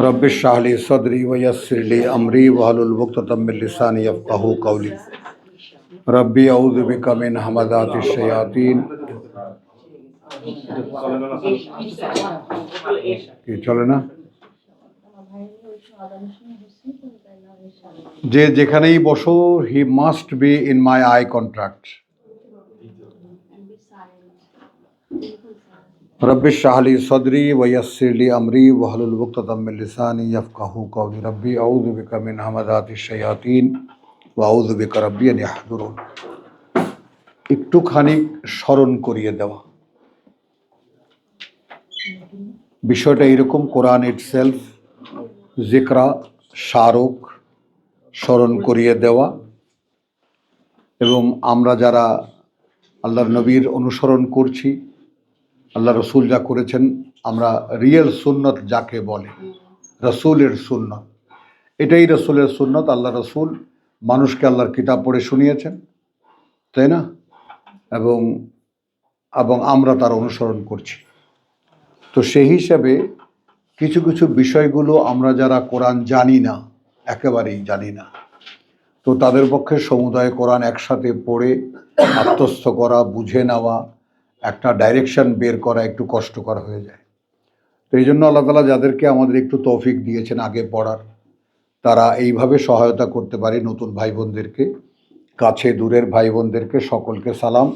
रब्बिश इश्रह ली सदरी व यस्सिर ली अमरी वहलुल उक़दतम मिन लिसानी यफ़क़हू क़ौली। रब्बी अऊज़ु बिका मिन हमाज़ातिश शयातीन। কি চলে না? যে যেখানেই বসো, he must be in my eye contact. रब्बि इश्रह ली सदरी व यस्सिर ली अमरी वहलुल उक़दतम मिन लिसानी यफ़क़हू क़ौली। रब्बी अऊज़ु बिका मिन हमाज़ातिश शयातीन व अऊज़ु बिका रब्बी अन याहज़ुरुन। একটুখানি স্মরণ করিয়ে দেওয়া। বিষয়টা এরকম, কোরআন ইটসেলফ জিকরা, স্মারক, স্মরণ করিয়ে দেওয়া, এবং আমরা যারা আল্লাহর নবীর অনুসরণ করছি, আল্লাহ রসুল যা করেছেন, আমরা রিয়েল সুন্নত যাকে বলে, রসুলের সুন্নত, এটাই রসুলের সুন্নত। আল্লাহ রসুল মানুষকে আল্লাহর কিতাব পড়ে শুনিয়েছেন, তাই না? এবং আমরা তার অনুসরণ করছি। তো সেই হিসাবে কিছু কিছু বিষয়গুলো আমরা যারা কোরআন জানি না, একেবারেই জানি না, তো তাদের পক্ষে সমুদায় কোরআন একসাথে পড়ে আত্মস্থ করা, বুঝে নেওয়া, একটা ডাইরেকশন বের করা একটু কষ্টকর হয়ে যায়। তো এই জন্য আল্লাহ তাআলা যাদেরকে আমাদের একটু তৌফিক দিয়েছেন আগে পড়ার, তারা এইভাবে সহায়তা করতে পারে নতুন ভাই বোনদেরকে, কাছে দূরের ভাই বোনদেরকে সকলকে সালাম।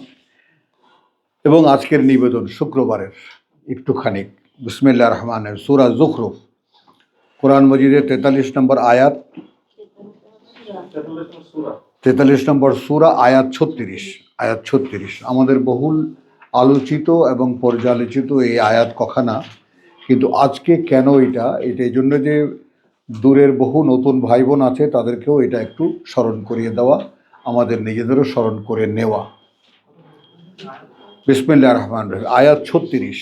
এবং আজকের নিবেদন শুক্রবারের একটুখানি বিসমিল্লাহির রহমানির রহিম, সূরা যুখরুফ, কোরআন মজিদের 43 নম্বর আয়াত, 43 নম্বর সূরা, আয়াত 36। আমাদের বহুল আলোচিত এবং পর্যালোচিত এই আয়াত কখানা, কিন্তু আজকে কেন এটা এই জন্য যে দূরের বহু নতুন ভাই বোন আছে, তাদেরকেও এটা একটু স্মরণ করিয়ে দেওয়া, আমাদের নিজেদেরও স্মরণ করে নেওয়া। বিসমিল্লাহির রহমানির রহিম, আয়াত 36,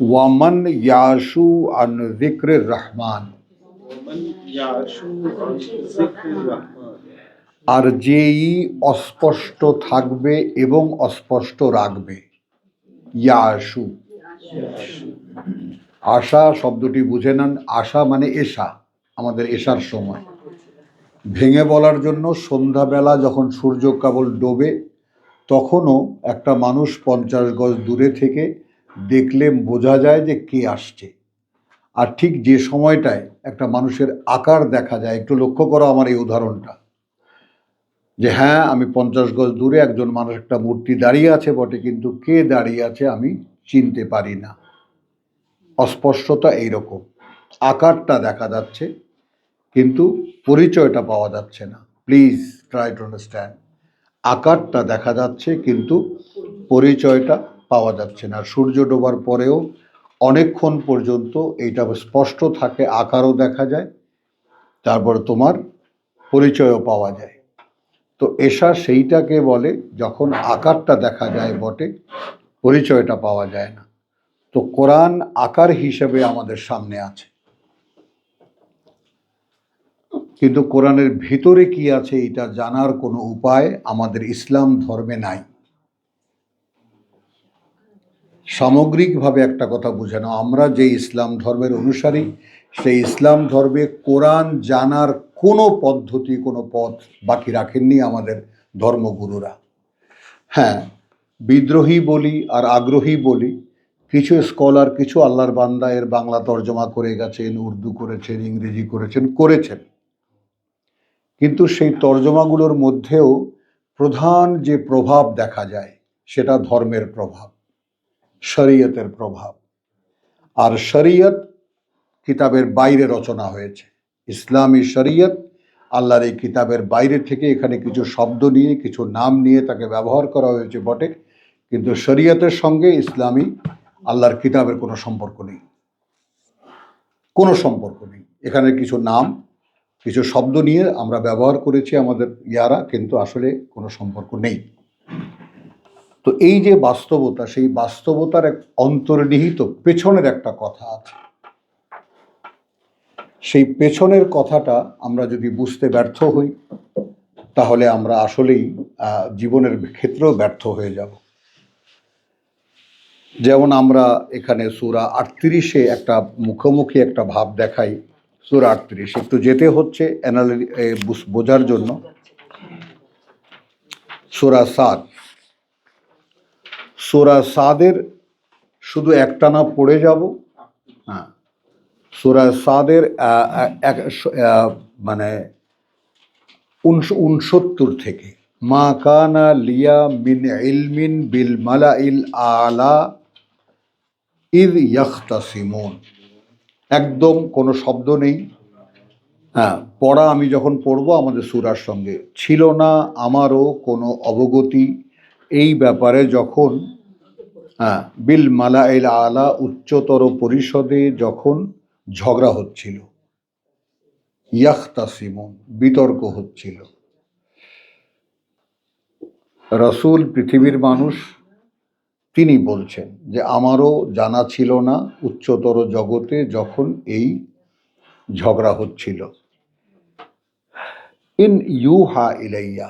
ওয়ামান ইয়াশু আন যিকরির রহমান, আর যেই অস্পষ্ট থাকবে এবং অস্পষ্ট রাখবে। ইয়াশু, আশা শব্দটি বুঝে নেন। আশা মানে এশা, আমাদের এশার সময়। ভেঙে বলার জন্য সন্ধ্যাবেলা যখন সূর্য কেবল ডোবে, তখনও একটা মানুষ 50 গজ দূরে থেকে দেখলে বোঝা যায় যে কে আসছে। আর ঠিক যে সময়টায় একটা মানুষের আকার দেখা যায়, একটু লক্ষ্য করো আমার এই উদাহরণটা, যে হ্যাঁ আমি 50 গজ দূরে একজন মানুষ, একটা মূর্তি দাঁড়িয়ে আছে বটে, কিন্তু কে দাঁড়িয়ে আছে আমি চিনতে পারি না। অস্পষ্টতা এইরকম, আকারটা দেখা যাচ্ছে কিন্তু পরিচয়টা পাওয়া যাচ্ছে না। Please try to understand. আকারটা দেখা যাচ্ছে কিন্তু পরিচয়টা পাওয়া যাচ্ছে না। সূর্য ডোবার পরেও অনেকক্ষণ পর্যন্ত এইটা স্পষ্ট থাকে, আকারও দেখা যায়, তারপর তোমার পরিচয়ও পাওয়া যায়। তো এশা সেইটাকে বলে যখন আকারটা দেখা যায় বটে, পরিচয়টা পাওয়া যায় না। তো কোরআন আকার হিসেবে আমাদের সামনে আছে, কিন্তু কোরআনের ভিতরে কি আছে এটা জানার কোনো উপায় আমাদের ইসলাম ধর্মে নাই। সামগ্রিকভাবে একটা কথা বুঝে নাও, আমরা যে ইসলাম ধর্মের অনুসারী, সেই ইসলাম ধর্মে কোরআন জানার কোনো পদ্ধতি, কোনো পথ বাকি রাখেননি আমাদের ধর্মগুরুরা। হ্যাঁ, বিদ্রোহী বলি আর আগ্রহী বলি, কিছু স্কলার, কিছু আল্লাহর বান্দা এর বাংলা তর্জমা করে গেছেন, উর্দু করেছেন, ইংরেজি করেছেন, কিন্তু সেই তর্জমাগুলোর মধ্যেও প্রধান যে প্রভাব দেখা যায় সেটা ধর্মের প্রভাব, শরীয়তের প্রভাব। আর শরীয়ত কিতাবের বাইরে রচনা হয়েছে। ইসলামী শরীয়ত আল্লাহর এই কিতাবের বাইরে থেকে এখানে কিছু শব্দ নিয়ে, কিছু নাম নিয়ে তাকে ব্যবহার করা হয়েছে বটে, কিন্তু শরীয়তের সঙ্গে ইসলামী আল্লাহর কিতাবের কোনো সম্পর্ক নেই, কোনো সম্পর্ক নেই। এখানে কিছু নাম, কিছু শব্দ নিয়ে আমরা ব্যবহার করেছি আমাদের ইয়ারা, কিন্তু আসলে কোনো সম্পর্ক নেই। তো এই যে বাস্তবতা, সেই বাস্তবতার এক অন্তর্নিহিত পেছনের একটা কথা আছে। সেই পেছনের কথাটা আমরা যদি বুঝতে ব্যর্থ হই, তাহলে আমরা আসলেই জীবনের ক্ষেত্রেও ব্যর্থ হয়ে যাব। যেমন আমরা এখানে সূরা 38-এ একটা মুখোমুখি একটা ভাব দেখাই। সূরা 38 একটু যেতে হচ্ছে বোঝার জন্য। সূরা সাদ, সূরা সাদের শুধু একটানা পড়ে যাব। হ্যাঁ, সূরা সাদের মানে 69 থেকে, মা কানা লিয়া মিন ইলমিন বিল মালাইল আলা ইদ ইয়াখতাসিমুন, একদম কোনো শব্দ নেই। হ্যাঁ, পড়া আমি যখন পড়বো আমাদের সূরার সঙ্গে, ছিল না আমারও কোনো অবগতি এই ব্যাপারে যখন বিল মালাইল আলা উচ্চতর পরিষদে যখন ঝগড়া হচ্ছিল, ইয়াখতাসিমুন বিতর্ক হচ্ছিল। রাসূল পৃথিবীর মানুষ, তিনি বলছেন যে আমারও জানা ছিল না উচ্চতর জগতে যখন এই ঝগড়া হচ্ছিল। ইন ইউহা ইলাইয়া,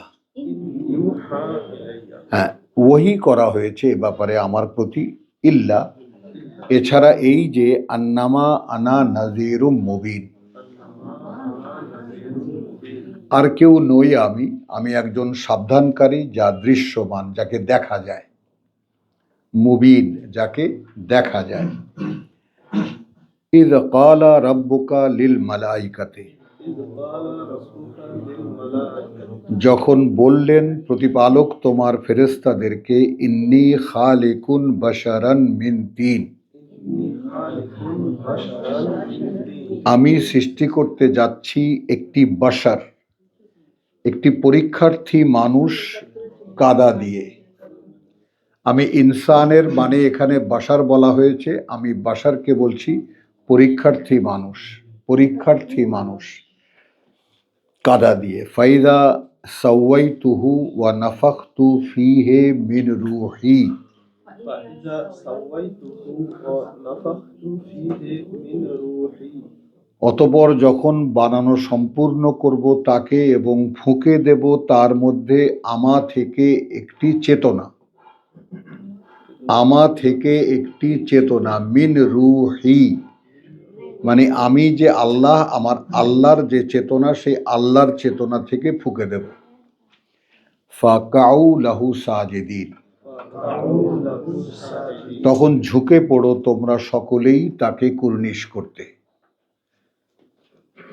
হ্যাঁ ওহী করা হয়েছে এ ব্যাপারে আমার প্রতি, ইল্লা এছাড়া এই যে আন্নামা আনা নাযীরুম মুবিন, আর কেউ নই আমি, আমি একজন সাবধানকারী যা দৃশ্যমান, যাকে দেখা যায়, মুবিন যাকে দেখা যায়। ইয ক্বালা রাব্বুকা লিল মালাইকাতি, যখন বললেন প্রতিপালক তোমার ফেরেশতাদেরকে, ইন্নী খালিকুন বাশারান মিন তিন, আমি সৃষ্টি করতে যাচ্ছি একটি বাশার, একটি পরীক্ষার্থী মানুষ কাদা দিয়ে। আমি ইনসানের মানে এখানে বাশার বলা হয়েছে, আমি বাশারকে বলছি পরীক্ষার্থী মানুষ, পরীক্ষার্থী মানুষ কাদা দিয়ে। ফাইদা সাওয়াইতুহু ওয়া নাফাখতু ফীহি মিন রূহি, অতঃপর যখন বানানো সম্পূর্ণ করব তাকে এবং ফুঁকে দেব তার মধ্যে আমা থেকে একটি চেতনা, আমা থেকে একটি চেতনা, মিন রূহি মানে আমি যে আল্লাহ, আমার আল্লাহর যে চেতনা, সেই আল্লাহর চেতনা থেকে ফুঁকে দেব। ফাকাউ লাহু সাজিদিন, তখন ঝুঁকে পড়ো তোমরা সকলেই তাকে কুর্নিশ করতে।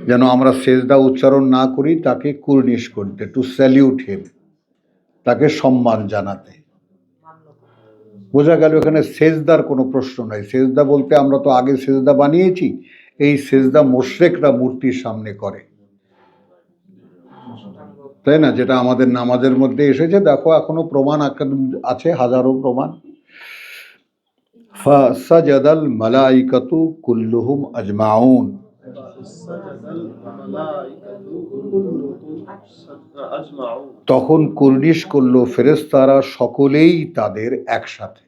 যেন আমরা সেজদা উচ্চারণ না করি, তাকে কুর্নিশ করতে, টু স্যালিউট হিম, তাকে সম্মান জানাতে। বোঝা গেল এখানে সেজদার কোনো প্রশ্ন নাই। সেজদা বলতে আমরা তো আগে সেজদা বানিয়েছি, এই সেজদা মুশরিকরা মূর্তির সামনে করে, তাই না? যেটা আমাদের নামাজের মধ্যে এসেছে, দেখো এখনো প্রমাণ আছে, হাজারো প্রমাণ। ফাসাজাদাল মালাইকাতু কুল্লুহুম আজমাউন, তখন কুর্নিশ করলো ফেরেশতারা সকলেই তাদের একসাথে।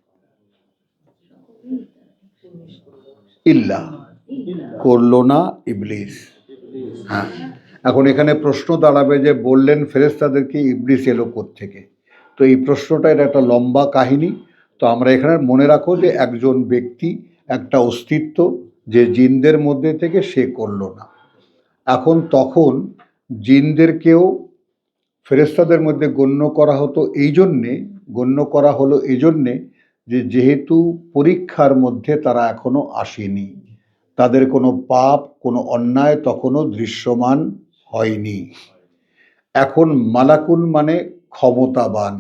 ইল্লা, করলো না ইবলিস। হ্যাঁ, এখন এখানে প্রশ্ন দাঁড়াবে যে বললেন ফেরেশতাদেরকে, ইবলিস এলো কোত্থেকে? তো এই প্রশ্নটা, এটা একটা লম্বা কাহিনী। তো আমরা এখানে মনে রাখো যে একজন ব্যক্তি, একটা অস্তিত্ব যে জিনদের মধ্যে থেকে, সে করলো না। এখন তখন জিনদেরকেও ফেরেশতাদের মধ্যে গণ্য করা হতো, এই জন্যে গণ্য করা হলো এই জন্যে যে যেহেতু পরীক্ষার মধ্যে তারা এখনো আসেনি, তাদের কোনো পাপ, কোনো অন্যায় তখনও দৃশ্যমান হয়নি। এখন মালাকুন মানে ক্ষমতাবান,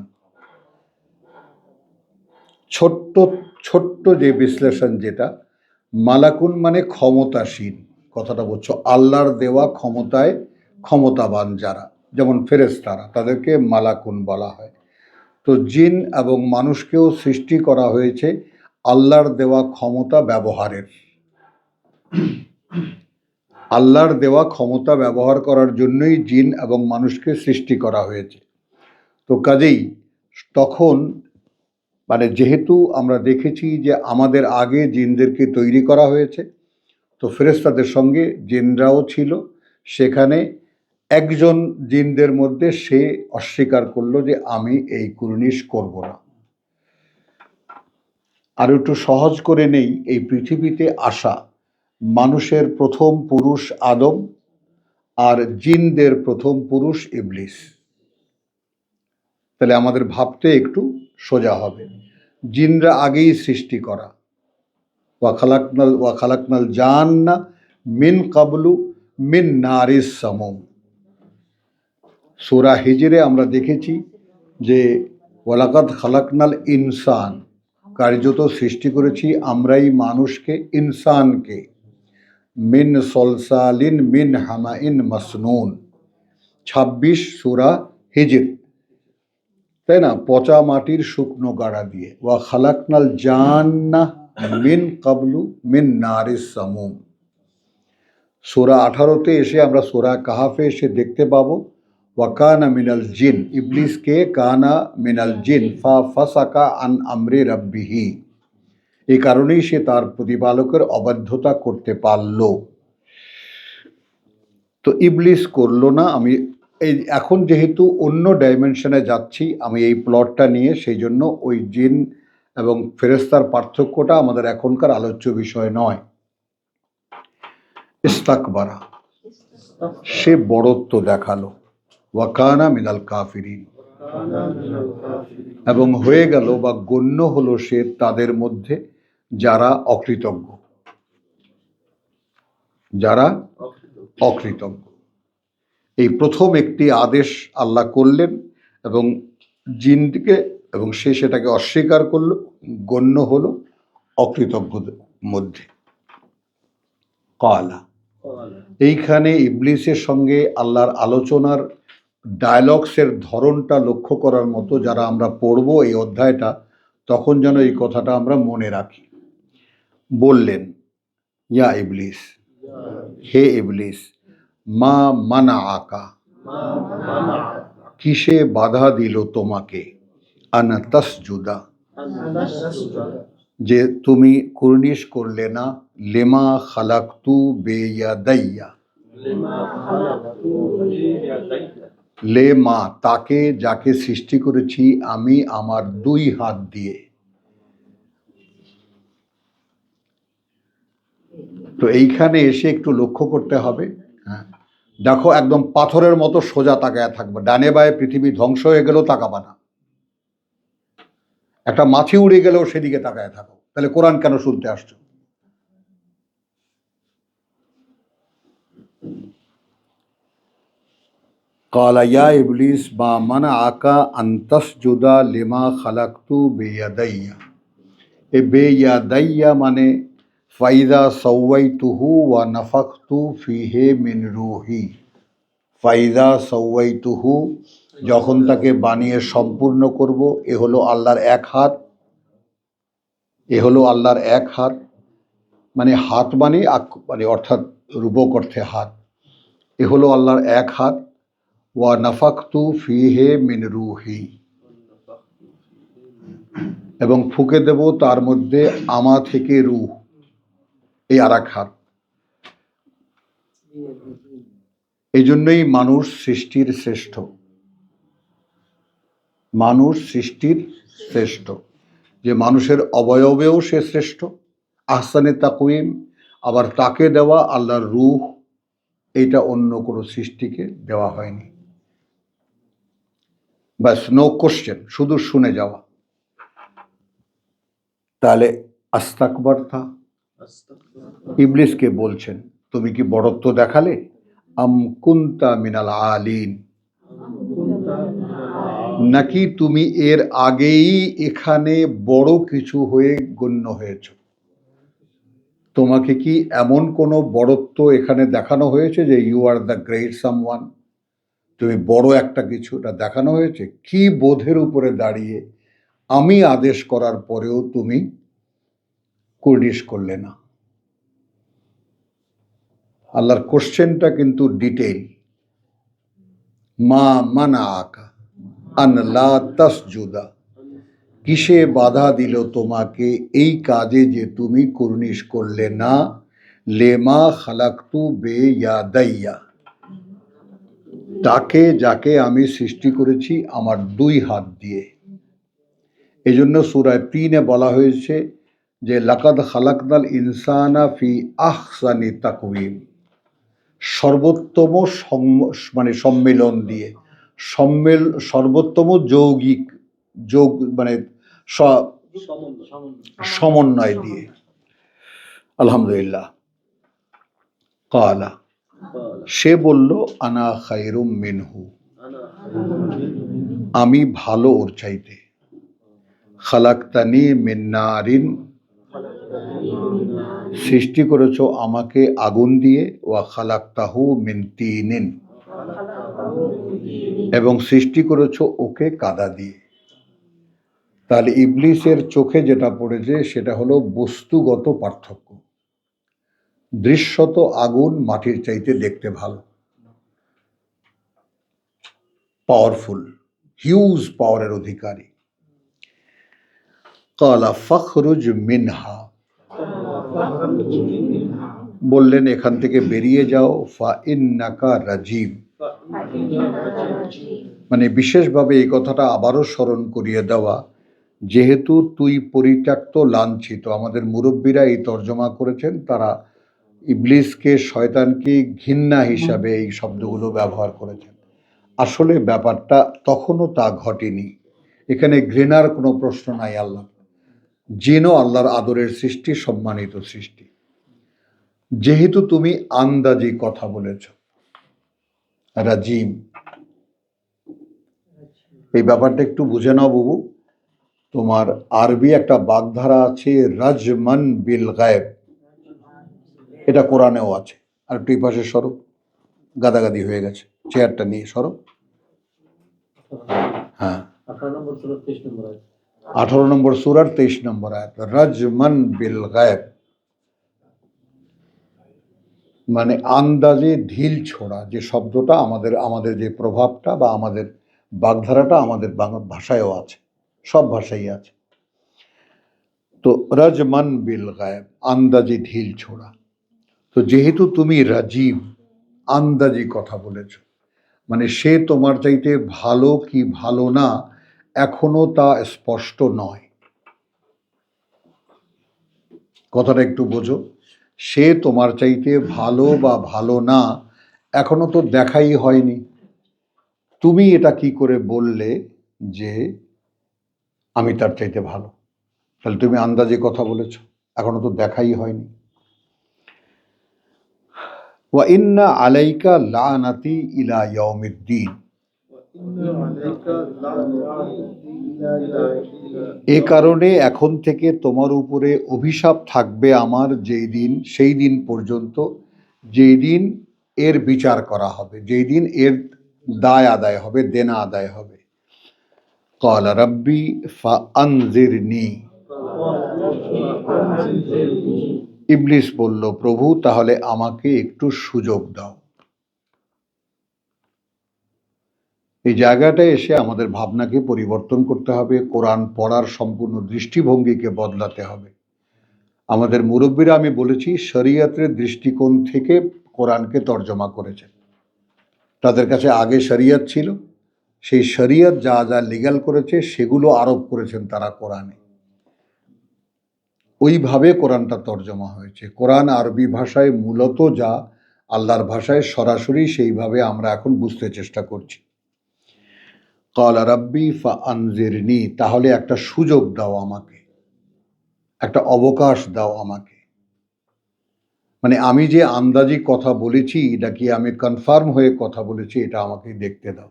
ছোট্ট ছোট্ট যে বিশ্লেষণ, যেটা মালাকুন মানে ক্ষমতাসীন, কথাটা বলছো, আল্লাহর দেওয়া ক্ষমতায় ক্ষমতাবান যারা, যেমন ফেরেশতারা, তাদেরকে মালাকুন বলা হয়। তো জিন এবং মানুষকেও সৃষ্টি করা হয়েছে আল্লাহর দেওয়া ক্ষমতা ব্যবহারের, আল্লাহর দেওয়া ক্ষমতা ব্যবহার করার জন্যই জিন এবং মানুষকে সৃষ্টি করা হয়েছে। তো কাজেই তখন মানে যেহেতু আমরা দেখেছি যে আমাদের আগে জিনদেরকে তৈরি করা হয়েছে, তো ফেরেশতাদের সঙ্গে জিনরাও ছিল, সেখানে একজন জিনদের মধ্যে সে অস্বীকার করলো যে আমি এই কুর্নিশ করব না। আর একটু সহজ করে নেই, এই পৃথিবীতে আসা মানুষের প্রথম পুরুষ আদম আর জিনদের প্রথম পুরুষ ইবলিস। তাহলে আমাদের ভাবতে একটু সোজা হবে। জিনরা আগেই সৃষ্টি করা, ওয়া খালাকনাল জান্না মিন কাবলু মিন নারিস সামুম। সূরা হিজরে আমরা দেখেছি যে ওয়ালাকাদ খালাকনাল ইনসান, কার্যত সৃষ্টি করেছি আমরাই মানুষকে, ইনসানকে, মিন সলসালিন মিন হামাইন মাসনুন, 26 সূরা হিজর, তাই না? পচা মাটির শুকনো গাড়া দিয়ে। ওয়া খালাকনাল জান্না মিন কাবলু মিন নারিস সামুম। সূরা 18-তে এসে আমরা সূরা কাহাফে এসে দেখতে পাবো ওয়াকানা মিনাল জিন, ইবলিসকে কানা মিনাল জিন ফা ফাসাকা আন আমরি রাব্বিহি, এই কারণেই সে তার প্রতিপালকের অবাধ্যতা করতে পারল। তো ইবলিস করলো না। আমি এই এখন যেহেতু অন্য ডাইমেনশনে যাচ্ছি আমি এই প্লটটা নিয়ে, সেই জন্য ওই জিন এবং ফেরেশতার পার্থক্যটা আমাদের এখনকার আলোচ্য বিষয় নয়। ইস্তাকবারা, সে বড়ত্ব দেখালো, ওয়াকানা মিনাল কাফিরিন, এবং হয়ে গেল বা গণ্য হলো সে তাদের মধ্যে যারা অকৃতজ্ঞ, যারা অকৃতজ্ঞ। এই প্রথম একটি আদেশ আল্লাহ করলেন এবং জিনকে, এবং সে সেটাকে অস্বীকার করলো, গণ্য হলো অকৃতজ্ঞদের মধ্যে। কালা, এইখানে ইবলিসের সঙ্গে আল্লাহর আলোচনার ডায়ালগসের ধরনটা লক্ষ্য করার মতো। যারা আমরা পড়ব এই অধ্যায়টা তখন যেন এই কথাটা আমরা মনে রাখি। বললেন, ইয়া ইবলিস, হে ইবলিস, মা মানা আকা, কিসে বাধা দিল তোমাকে, আনা তাসজুদা, যে তুমি কুর্নিশ করলে না, লিমা খালাকতু বেয়াদাইয়া, লে মা, তাকে যাকে সৃষ্টি করেছি আমি আমার 2 হাত দিয়ে। তো এইখানে এসে একটু লক্ষ্য করতে হবে। হ্যাঁ, দেখো একদম পাথরের মতো সোজা তাকায় থাকবে, ডানে বায়ে পৃথিবী ধ্বংস হয়ে গেলেও তাকাবা না, একটা মাছি উড়ে গেলেও সেদিকে তাকায় থাকো। তাহলে কোরআন কেন শুনতে আসছো? কালা ইয়া ইবলিস মা মানা আকা আন তাসজুদা লিমা খালাকতু বিয়াদাইয়া। এ বেয়াদাইয়া মানে ফাইদা সাওয়াইতুহু ওয়া নাফাখতু ফিহি মিন রুহি। ফাইদা সাওয়াইতুহু, যখন তাকে বানিয়ে সম্পূর্ণ করব। এ হলো আল্লাহর এক হাত, এ হলো আল্লাহর এক হাত, মানে হাত মানে মানে অর্থাৎ রূপক অর্থে হাত। এ হলো আল্লাহর এক হাত। ওয়া নাফাখতু ফিহি মিন রুহি, এবং ফুঁকে দেব তার মধ্যে আমা থেকে রূহ, এই আর এক হাত। এই জন্যই মানুষ সৃষ্টির শ্রেষ্ঠ, মানুষ সৃষ্টির শ্রেষ্ঠ, যে মানুষের অবয়বেও সে শ্রেষ্ঠ, আহসানে তাকওয়িম। আবার তাকে দেওয়া আল্লাহর রূহ, এটা অন্য কোনো সৃষ্টিকে দেওয়া হয়নি। ব্যাস, নো কোশ্চেন, শুধু শুনে যাওয়া। তাহলে আস্তাকবারতা, ইবলিসকে বলছেন তুমি কি বড়ত্ব দেখালে? আম কুনতা মিনাল আলিন, নাকি তুমি এর আগেই এখানে বড় কিছু হয়ে গণ্য হয়েছ? তোমাকে কি এমন কোনো বড়ত্ব এখানে দেখানো হয়েছে যে you are the great someone, তুমি বড় একটা কিছুটা দেখানো হয়েছে? কি বোধের উপরে দাঁড়িয়ে আমি আদেশ করার পরেও তুমি কুর্নিশ করলে না? আল্লাহর কোশ্চেনটা কিন্তু ডিটেইল। মা মানা আকা আন লা তাসজুদা, কিসে বাধা দিল তোমাকে এই কাজে যে তুমি কুর্নিশ করলে না? লেমা খালাকতু বেয়াদাইয়া, তাকে যাকে আমি সৃষ্টি করেছি আমার দুই হাত দিয়ে। এই জন্য সূরা ৩-এ বলা হয়েছে যে লাকাদ খালাকনাল ইনসানা ফি আহসানি তাকওয়িম, সর্বোত্তম মানে সম্মেলন দিয়ে, সর্বোত্তম যৌগিক যোগ মানে সমন্বয় দিয়ে। আলহামদুলিল্লাহ। কালা, সে বলল আনা খায়রুম মিনহু, আমি ভালো ওর চাইতে। খালাকতানি মিন নারিন, সৃষ্টি করেছো আমাকে আগুন দিয়ে। ওয়া খালাকতাহু মিন তিনিন, এবং সৃষ্টি করেছো ওকে কাদা দিয়ে। তাহলে ইবলিসের চোখে যেটা পড়েছে সেটা হলো বস্তুগত পার্থক্য। দৃশ্যত আগুন মাটির চাইতে দেখতে ভালো, পাওয়ারফুল, হিউজ পাওয়ারের অধিকারী। কালা ফখরুজ মিনহা, বললেন এখান থেকে বেরিয়ে যাও। ফা ইন্নাকা রাজিম, মানে বিশেষভাবে এই কথাটা আবারও স্মরণ করিয়ে দেওয়া, যেহেতু তুই পরিত্যক্ত, লাঞ্ছিত। আমাদের মুরব্বীরা এই তর্জমা করেছেন, তারা ইবলিসকে, শয়তানকে ঘৃণা হিসাবে এই শব্দগুলো ব্যবহার করেছেন। আসলে ব্যাপারটা তখনও তা ঘটেনি। এখানে ঘৃণার কোনো প্রশ্ন নাই। আল্লাহ জিনও আল্লাহর আদরের সৃষ্টি, সম্মানিত সৃষ্টি। যেহেতু তুমি আন্দাজি কথা বলেছ, রাজিম, এই ব্যাপারটা একটু বুঝে নাও বাবু। তোমার আরবি একটা বাগধারা আছে, রাজমান বিল গায়েব, এটা কোরআনেও আছে। আর একটু এই পাশে সরো, গাদাগাদি হয়ে গেছে, চেয়ারটা নিয়ে সরো। হ্যাঁ, 18 নম্বর সূরার 23 নম্বর আয়াত, রাজমান বিল গায়েব, মানে আন্দাজে ঢিল ছোড়া। যে শব্দটা আমাদের যে প্রভাবটা বা আমাদের বাগধারাটা আমাদের ভাষায়ও আছে, সব ভাষাই আছে। তো রাজমান বিল গায়েব, আন্দাজে ঢিল ছোড়া। তো যেহেতু তুমি রাজীব, আন্দাজি কথা বলেছ, মানে সে তোমার চাইতে ভালো কি ভালো না এখনো তা স্পষ্ট নয়। কথাটা একটু বোঝো। সে তোমার চাইতে ভালো বা ভালো না এখনো তো দেখাই হয়নি। তুমি এটা কি করে বললে যে আমি তার চাইতে ভালো? তাহলে তুমি আন্দাজে কথা বলেছ, এখনো তো দেখাই হয়নি। ওয়া ইন্না আলাইকা লানাতি ইলা ইয়াউমিদ্দিন, এ কারণে এখন থেকে তোমার উপরে অভিশাপ থাকবে আমার যেই দিন, সেই দিন পর্যন্ত, যেই দিন এর বিচার করা হবে, যেই দিন এর দায় আদায় হবে, দেনা আদায় হবে। ক্বালা রাব্বি ফাআনজিরনি, ইবলিস বলল, প্রভু তাহলে আমাকে একটু সুযোগ দাও। এই জায়গাটায় এসে আমাদের ভাবনাকে পরিবর্তন করতে হবে, কোরআন পড়ার সম্পূর্ণ দৃষ্টিভঙ্গিকে বদলাতে হবে। আমাদের মুরব্বীরা, আমি বলেছি, শরীয়তের দৃষ্টিকোণ থেকে কোরআনকে তর্জমা করেছেন। তাদের কাছে আগে শরীয়ত ছিল, সেই শরীয়ত যা যা লিগ্যাল করেছে সেগুলো আরোপ করেছেন তারা কোরআনে। ওইভাবে কোরআনটা তর্জমা হয়েছে। কোরআন আরবি ভাষায় মূলত যা, আল্লাহর ভাষায় সরাসরি সেইভাবে আমরা এখন বুঝতে চেষ্টা করছি। ক্বালা রাব্বি ফাআনজিরনি, তাহলে একটা সুযোগ দাও আমাকে, একটা অবকাশ দাও আমাকে। মানে আমি যে আন্দাজি কথা বলেছি, এটা কি আমি কনফার্ম হয়ে কথা বলেছি, এটা আমাকে দেখতে দাও।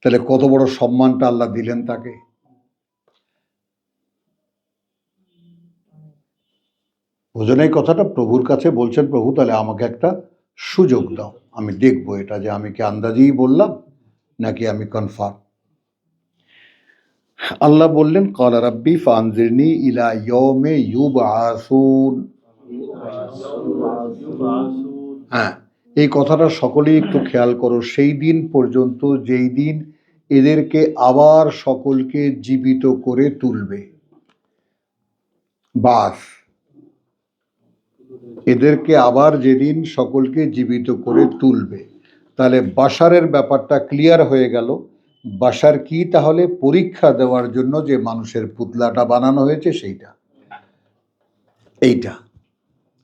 তাহলে কত বড় সম্মানটা আল্লাহ দিলেন তাকে। বুঝলেন এই কথাটা? প্রভুর কাছে বলছেন, প্রভু তাহলে আমাকে একটা সুযোগ দাও, আমি দেখবো এটা যে আমি কি আন্দাজেই বললাম নাকি আমি কনফার্ম। আল্লাহ বললেন, ক্বালা রাব্বি ফাআনজিরনি ইলা ইয়াউমি ইউবআসুন। হ্যাঁ, এই কথাটা সকলেই একটু খেয়াল করো। সেই দিন পর্যন্ত, যেই দিন এদেরকে আবার সকলকে জীবিত করে তুলবে। বাস, এদেরকে আবার যেদিন সকলকে জীবিত করে তুলবে। তাহলে বাশারের ব্যাপারটা ক্লিয়ার হয়ে গেল। বাশার কি? তাহলে পরীক্ষা দেওয়ার জন্য যে মানুষের পুতলাটা বানানো হয়েছে সেইটা,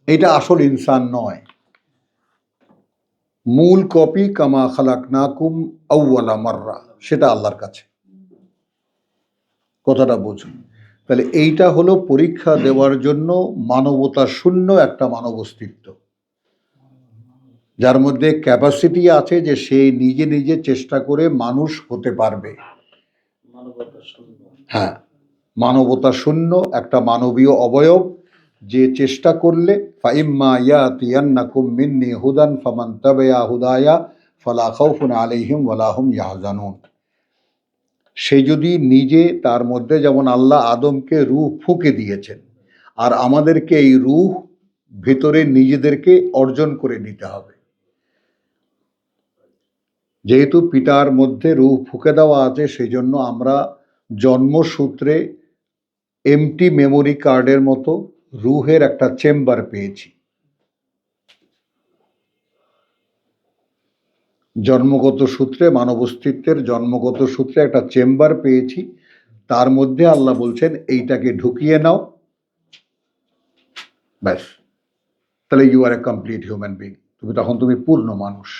এইটা আসল ইনসান নয়। মূল কপি কামা খালাকনাকুম আউওয়ালা মাররা, সেটা আল্লাহর কাছে। কথাটা বুঝুন। তাহলে এইটা হলো পরীক্ষা দেওয়ার জন্য মানবতা শূন্য একটা মানব অস্তিত্ব, যার মধ্যে ক্যাপাসিটি আছে যে সে নিজে নিজে চেষ্টা করে মানুষ হতে পারবে। হ্যাঁ, মানবতা শূন্য একটা মানবীয় অবয়ব, যে চেষ্টা করলে ফাইম্মা ইয়াতিয়ান্নাকুম মিন্নি হুদান ফামান তাবিআ হুদায়া ফালা খাউফুন আলাইহিম ওয়ালা হুম ইয়াহজানুন। সে যদি নিজে, তার মধ্যে যেমন আল্লাহ আদমকে রূহ ফুঁকে দিয়েছেন, আর আমাদেরকে এই রূহ ভিতরে নিজেদেরকে অর্জন করে নিতে হবে। যেহেতু পিতার মধ্যে রূহ ফুঁকে দেওয়া আছে, সেই জন্য আমরা জন্মসূত্রে এমটি মেমোরি কার্ডের মতো রূহের একটা চেম্বার পেয়েছি। জন্মগত সূত্রে, মানব অস্তিত্বের জন্মগত সূত্রে একটা চেম্বার পেয়েছি। তার মধ্যে আল্লাহ বলছেন এইটাকে ঢুকিয়ে নাও, ব্যাস, তাহলে you are a complete human being. তুমি পূর্ণ মানুষ।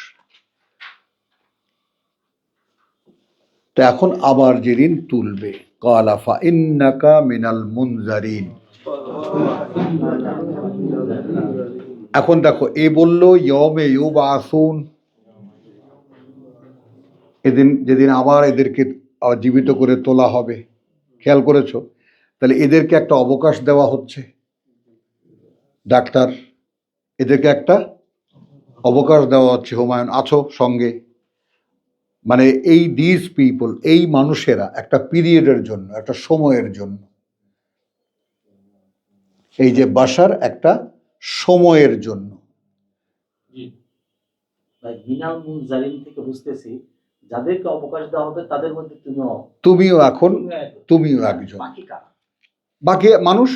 তো এখন আবার যেদিন তুলবে, ক্বালা ফাইন্নাকা মিনাল মুনজারিন। এখন দেখো, এ বললো ইয়মে ইউবাসুন, এদিন যেদিন আবার এদেরকে জীবিত করে তোলা হবে। খেয়াল করেছো? তাহলে এদেরকে একটা অবকাশ দেওয়া হচ্ছে। ডাক্তার, এদেরকে একটা অবকাশ দেওয়া হচ্ছে। হুমায়ুন আছো সঙ্গে, মানে এই দিস পিপল, এই মানুষেরা একটা পিরিয়ডের জন্য, একটা সময়ের জন্য, এই যে বাশার একটা সময়ের জন্য। যাদেরকে অবকাশ দেওয়া হবে তাদের মধ্যে তুমিও একজন। বাকি মানুষ,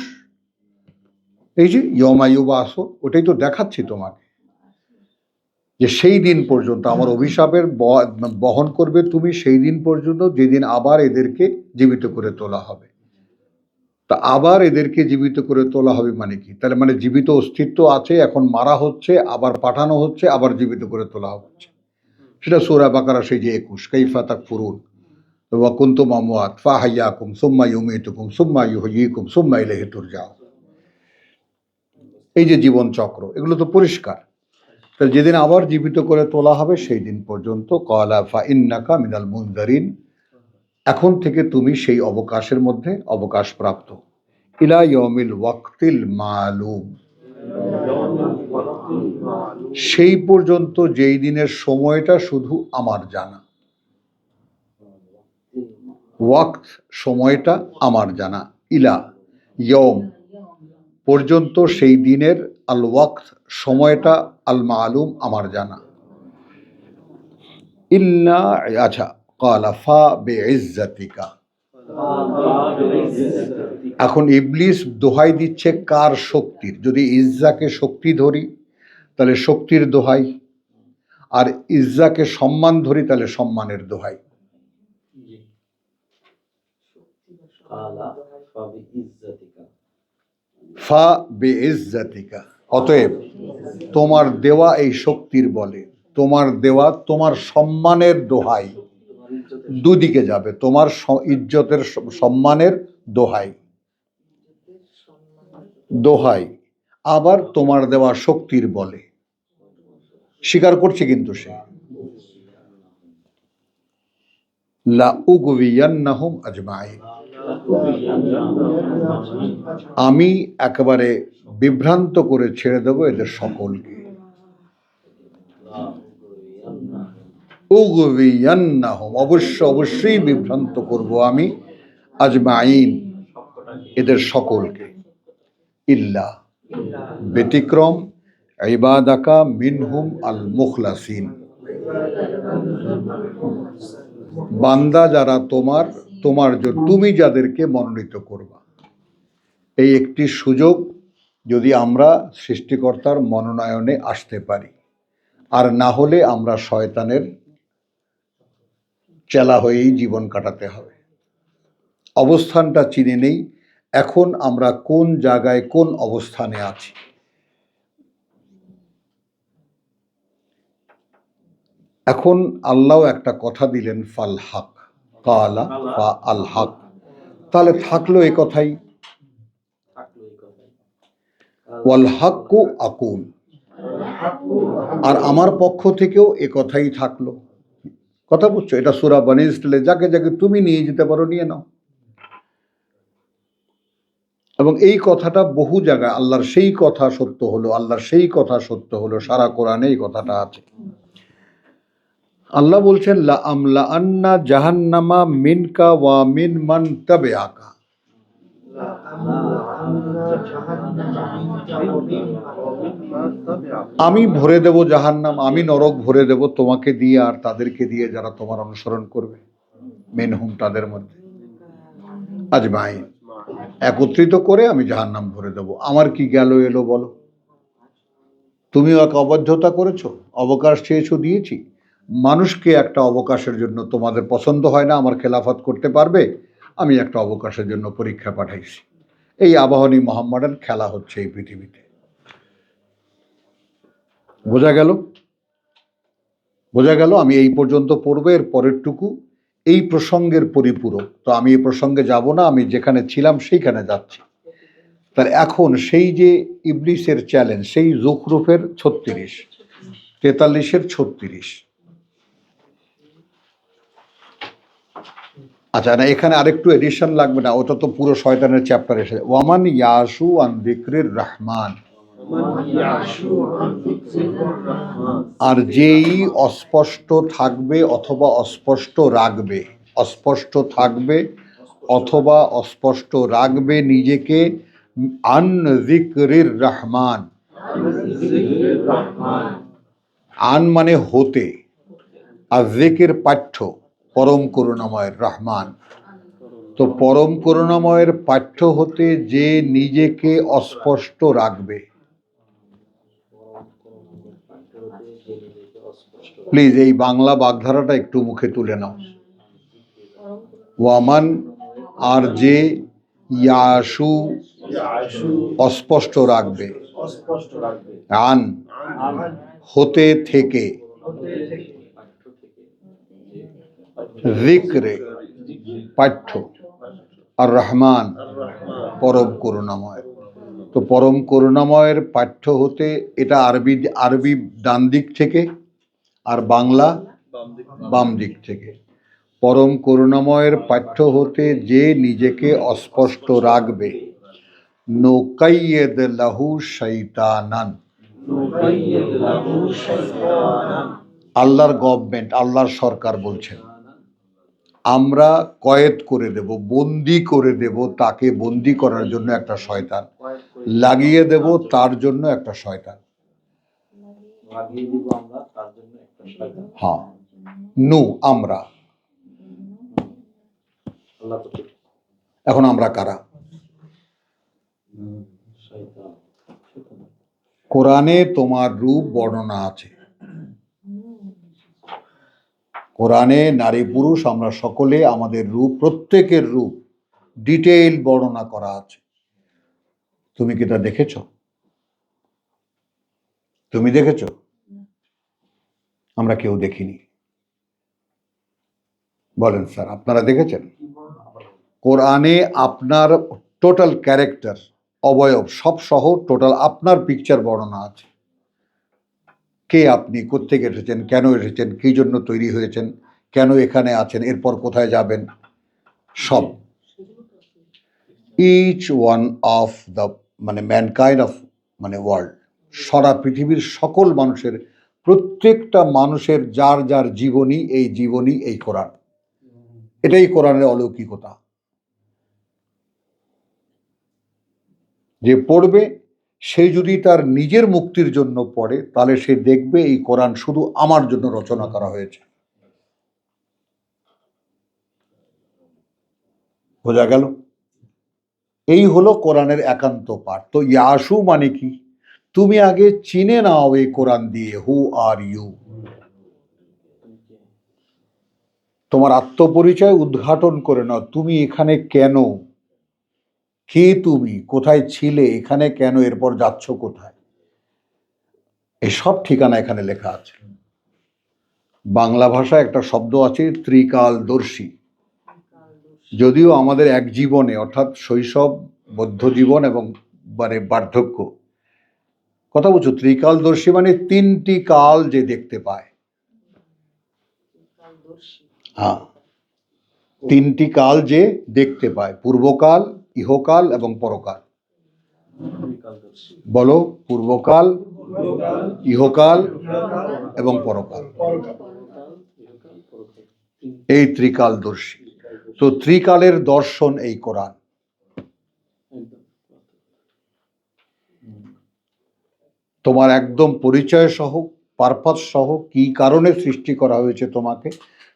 এই যে ইয়মায়ুবা আসো, ওটাই তো দেখাচ্ছি তোমাকে, যে সেই দিন পর্যন্ত আমার অভিশাপের বহন করবে তুমি, সেই দিন পর্যন্ত যেদিন আবার এদেরকে জীবিত করে তোলা হবে। তা আবার এদেরকে জীবিত করে তোলা হবে মানে কি? তাহলে মানে জীবিত অস্তিত্ব আছে, এখন মারা হচ্ছে, আবার পাঠানো হচ্ছে, আবার জীবিত করে তোলা হচ্ছে। সেটা সূরা বাকারা সেই যে 21, কাইফা তাকফুরুন ওয়া কুনতুম আমওয়াত ফাহাইয়াকুম সুম্মা ইউমীতুকুম সুম্মা ইউহয়িকুম সুম্মা ইলাইহি তুরজাউন। এই যে জীবন চক্র, এগুলো তো পরিষ্কার। তাহলে যেদিন আবার জীবিত করে তোলা হবে সেই দিন পর্যন্ত ক্বালা ফাইন্নাকা মিনাল মুনজারিন, এখন থেকে তুমি সেই অবকাশের মধ্যে অবকাশপ্রাপ্ত। ইলা ইয়াউমিল ওয়াক্তিল মালুম, সেই পর্যন্ত যেই দিনের সময়টা শুধু আমার জানা। ওয়াক্ত, সময়টা আমার জানা। ইলা ইয়ম, পর্যন্ত সেই দিনের, আল ওয়াক্ত, সময়টা, আল মালুম, আমার জানা। ইল্লা, আচ্ছা, ক্বালা ফা বিইজ্জাতিকা। এখন ইবলিস দোহাই দিচ্ছে কার? শক্তির। যদি ইজ্জাকে শক্তি ধরি তাহলে শক্তির দোহাই, আর ইজ্জাকে সম্মান ধরি তাহলে সম্মানের দোহাই। ফা বিইজ্জাতিকা, অতএব তোমার দেওয়া এই শক্তির বলে, তোমার দেওয়া তোমার সম্মানের দোহাই, দুদিকে যাবে, তোমার ইজ্জতের সম্মানের দোহাই, আবার তোমার দেওয়া শক্তির বলে। স্বীকার করছে কিন্তু সে। লা উগবিয়ান্নাহুম আজমাইন, আমি একেবারে বিভ্রান্ত করে ছেড়ে দেব এদের সকলকে। উগবিয়ান্নাহুম, অবশ্যই বিভ্রান্ত করব আমি, আজমাইন, এদের সকলকে। ইল্লা, ব্যতিক্রম, ইবাদাকা মিনহুম আল মুখলাসিন, বান্দা যারা তোমার জন্য, তুমি যাদেরকে মনোনীত করবা। এই একটি সুযোগ, যদি আমরা সৃষ্টিকর্তার মনোনয়নে আসতে পারি, আর না হলে আমরা শয়তানের চেলা হয়েই জীবন কাটাতে হবে। অবস্থানটা চিনে নেই, এখন আমরা কোন জায়গায় কোন অবস্থানে আছি। এখন আল্লাহ একটা কথা দিলেন, ফাল হক কালা ফা আল হক, তাহলে থাকলো এ কথাই, ওয়াল হাক্কু আকুল, আর আমার পক্ষ থেকেও এ কথাই থাকলো। কথা বুঝছো? এটা সূরা বনী ইসরাইলে, যাকে যাকে তুমি নিয়ে যেতে পারো নিয়ে নাও। এবং এই কথাটা বহু জায়গায় আল্লাহর সেই কথা সত্য হলো, আল্লাহর সেই কথা সত্য হলো, সারা কোরআনে এই কথাটা আছে। আল্লাহ বলছেন, লা আমলা আন্না জাহান্নামা মিনকা ওয়া মিন মান তাবিআকা, আমি ভরে দেব জাহান্নাম, আমি নরক ভরে দেব তোমাকে দিয়ে আর তাদেরকে দিয়ে যারা তোমার অনুসরণ করবে, মিনহুম তাদের মধ্যে, আজমাইন একত্রিত করে আমি জাহান্নাম ভরে দেব। আমার কি গেল এলো বলো? তুমিও এক অবাধ্যতা করেছো, অবকাশ চেয়েছো, দিয়েছি। মানুষকে একটা অবকাশের জন্য, তোমাদের পছন্দ হয় না আমার খেলাফত করতে পারবে, আমি একটা অবকাশের জন্য পরীক্ষা পাঠাইছি। এই আবাহনী মোহাম্মদের খেলা হচ্ছে এই পৃথিবীতে। বোঝা গেল? বোঝা গেল? আমি এই পর্যন্ত পড়বো, এর পরেরটুকু এই প্রসঙ্গের পরিপূরক। তো আমি এই প্রসঙ্গে যাব না, আমি যেখানে ছিলাম সেইখানে যাচ্ছি। তার এখন সেই যে ইবলিসের চ্যালেঞ্জ, সেই জুখরুফের 36, 43-এর 36। আচ্ছা, না এখানে আরেকটু এডিশন লাগবে না, ওটা তো পুরো শয়তানের চ্যাপ্টার এসে, ওয়ামান ইয়াসু আন যিকরির রহমান, আর যেই অস্পষ্ট থাকবে অথবা অস্পষ্ট রাখবে, অস্পষ্ট থাকবে অথবা অস্পষ্ট রাখবে নিজেকে, আন যিকরির রহমান, আন মানে হতে, আর যিকির পাঠ্য, পরম করুণাময়ের রহমান। তো পরম করুণাময়ের পাঠ্য হতে যে নিজেকে অস্পষ্ট রাখবে, প্লিজ এই বাংলা বাগধারাটা একটু মুখে তুলে নাও। ওয়ামান, আর যে, ইয়াসু অস্পষ্ট রাখবে, আন হতে থেকে, যিকরে পাঠ্য, আর রহমান পরম করুণাময়। তো পরম করুণাময়ের পাঠ্য হতে, এটা আরবি, আরবি ডান দিক থেকে আর বাংলা বাম দিক থেকে। পরম করুণাময়ের পাঠ্য হতে যে নিজেকে অস্পষ্ট রাখবে, নুকাইয়্যিদ লাহু শাইতানান, আল্লাহর গভর্নমেন্ট, আল্লাহর সরকার বলছেন, আমরা কয়েদ করে দেব, বন্দি করে দেব, তাকে বন্দি করার জন্য একটা শয়তান লাগিয়ে দেব, তার জন্য একটা শয়তান। হ্যাঁ, নু আমরা। এখন আমরা কারা? কোরআনে তোমার রূপ বর্ণনা আছে, কোরআনে নারী পুরুষ আমরা সকলে আমাদের রূপ, প্রত্যেকের রূপ ডিটেইল বর্ণনা করা আছে। তুমি কি তা দেখেছ? তুমি দেখেছ? আমরা কেউ দেখিনি। বলেন স্যার, আপনারা দেখেছেন? কোরআনে আপনার টোটাল ক্যারেক্টার, অবয়ব সব সহ টোটাল আপনার পিকচার বর্ণনা আছে। কে আপনি, কোত্থেকে এসেছেন, কেন এসেছেন, কি জন্য তৈরি হয়েছেন, কেন এখানে আছেন, এরপর কোথায় যাবেন, সব। ইচ ওয়ান অফ দ্য মানে ম্যানকাইন্ড অফ মানে ওয়ার্ল্ড, সারা পৃথিবীর সকল মানুষের, প্রত্যেকটা মানুষের যার যার জীবনী, এই জীবনী এই কোরআন। এটাই কোরআনের অলৌকিকতা। যে পড়বে সে যদি তার নিজের মুক্তির জন্য পড়ে, তাহলে সে দেখবে এই কোরআন শুধু আমার জন্য রচনা করা হয়েছে। বোঝা গেল? এই হলো কোরআনের একান্ত পাঠ। তো ইয়াসু মানে কি? তুমি আগে চিনে নাও এই কোরআন দিয়ে, হু আর ইউ। তোমার আত্মপরিচয় উদ্ঘাটন করে নাও, তুমি এখানে কেন, কে তুমি, কোথায় ছিলে, এখানে কেন, এরপর যাচ্ছ কোথায়, এসব ঠিকানা এখানে লেখা আছে। বাংলা ভাষায় একটা শব্দ আছে ত্রিকালদর্শী। যদিও আমাদের এক জীবনে, অর্থাৎ শৈশব, মধ্য জীবন এবং বার্ধক্য, কথা বলছো, ত্রিকালদর্শী মানে তিনটি কাল যে দেখতে পায়। হ্যাঁ, তিনটি কাল যে দেখতে পায়, পূর্বকাল, ইহকাল এবং পরকাল। বলো, পূর্বকাল, ইহকাল এবং পরকাল, এই ত্রিকালদর্শী। তো ত্রিকালের দর্শন এই কোরআন। তোমার একদম পরিচয় সহ, পারপাস সহ, কি কারণে সৃষ্টি করা হয়েছে তোমাকে,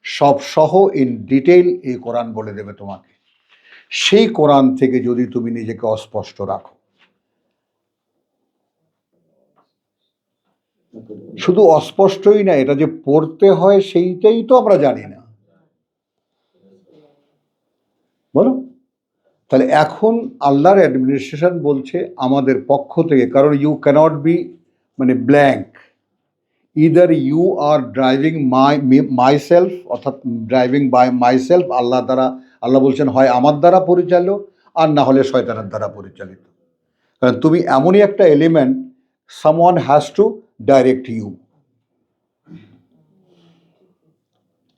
সব সহ ইন ডিটেইল এই কোরআন বলে দেবে তোমাকে। সেই কোরআন থেকে যদি তুমি নিজেকে অস্পষ্ট রাখো, শুধু অস্পষ্টই না, এটা যে পড়তে হয় সেইটাই তো আমরা জানি না, বলো। তাহলে এখন আল্লাহর অ্যাডমিনিস্ট্রেশন বলছে আমাদের পক্ষ থেকে, কারণ ইউ ক্যানট বি মানে blank, either you are driving myself, অর্থাৎ driving by myself, Allah দ্বারা, আল্লাহ বলছেন হয় আমার দ্বারা পরিচালিত আর না হলে শয়তানের দ্বারা পরিচালিত। কারণ তুমি এমনই একটা element, someone has to direct you.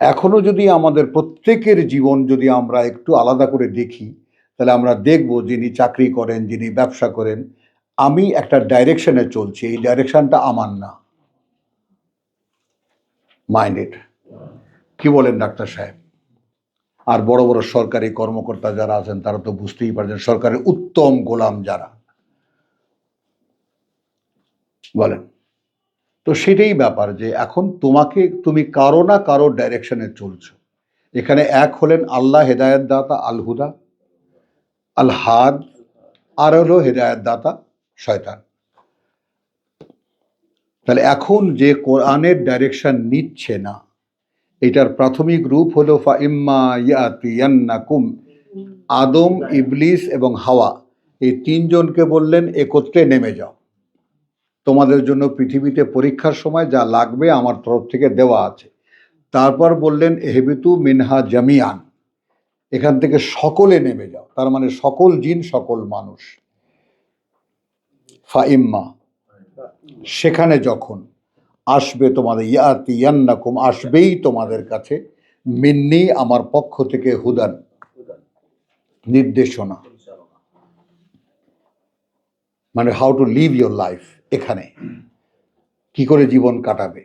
এখনো যদি আমাদের প্রত্যেকের জীবন যদি আমরা একটু আলাদা করে দেখি, তাহলে আমরা দেখব যিনি চাকরি করেন, যিনি ব্যবসা করেন, আমি একটা ডাইরেকশনে চলছি, এই ডাইরেকশনটা আমার না, মাইন্ডেড। কি বলেন ডাক্তার সাহেব? আর বড় বড় সরকারি কর্মকর্তা যারা আছেন তারা তো বুঝতেই পারছেন, সরকারের উত্তম গোলাম যারা, বলেন। তো সেটাই ব্যাপার যে এখন তুমি কারো না কারো ডাইরেকশনে চলছো। এখানে এক হলেন আল্লাহ হেদায়েত দাতা আল হুদা আল হাদ, আর হলো হেদায়েত দাতা শয়তান। তাহলে এখন যে কোরআনের ডাইরেকশন নিচ্ছে না, এটার প্রাথমিক রূপ হলো ফা ইম্মা ইয়াতিয়ান্নাকুম, আদম, ইবলিস এবং হাওয়া, এই তিনজনকে বললেন একত্রে নেমে যাও, তোমাদের জন্য পৃথিবীতে পরীক্ষার সময় যা লাগবে আমার তরফ থেকে দেওয়া আছে। তারপর বললেন এহবিতু মিনহা জামিয়ান, এখান থেকে সকলে নেমে যাও, তার মানে সকল জিন, সকল মানুষ। ফাইম্মা, সেখানে যখন আসবে তোমাদের, ইয়াতিয়ান্নাকুম, আসবেই তোমাদের কাছে, মিন্নি, আমার পক্ষ থেকে, হুদান, নির্দেশনা, মানে how to live your life, এখানে কি করে জীবন কাটাবে,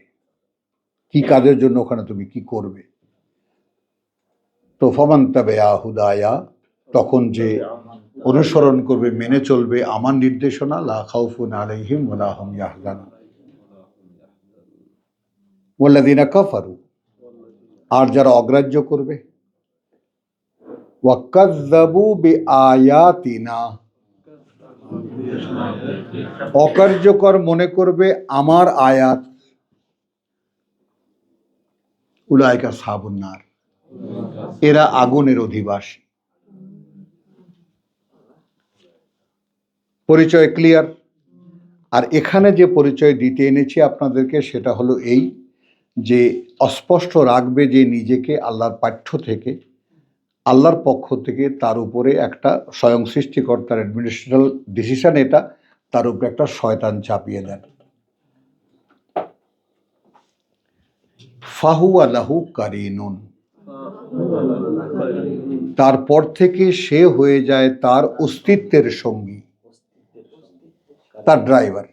কি কাজের জন্য ওখানে তুমি কি করবে। তো ফামান তাবিআ হুদায়া, তখন যে অনুসরণ করবে, মেনে চলবে আমার নির্দেশনা, লা খাউফুন আলাইহিম ওয়ালা হুম ইয়াহজানুন। ওয়াল্লাযিনা কাফারু, আর যারা অগ্রাহ্য করবে, ওয়া কাযযাবু বিআয়াতিনা, অকার্যকর মনে করবে আমার আয়াত, উলাইকা আসহাবুন নার, এরা আগুনের অধিবাসী। পরিচয় ক্লিয়ার। আর এখানে যে পরিচয় দিতে এনেছি আপনাদেরকে, সেটা হলো এই যে অস্পষ্ট রাখবে যে নিজেকে আল্লাহর পাঠ্য থেকে, আল্লাহর পক্ষ থেকে, তার উপরে একটা স্বয়ং সৃষ্টিকর্তার অ্যাডমিনিস্ট্রেশনাল ডিসিশন, এটা তার উপরে একটা শয়তান চাপিয়ে দেন। ফাহুয়া লাহু কারিনুন, তারপর থেকে সে হয়ে যায় তার অস্তিত্বের সঙ্গী, তার ড্রাইভার,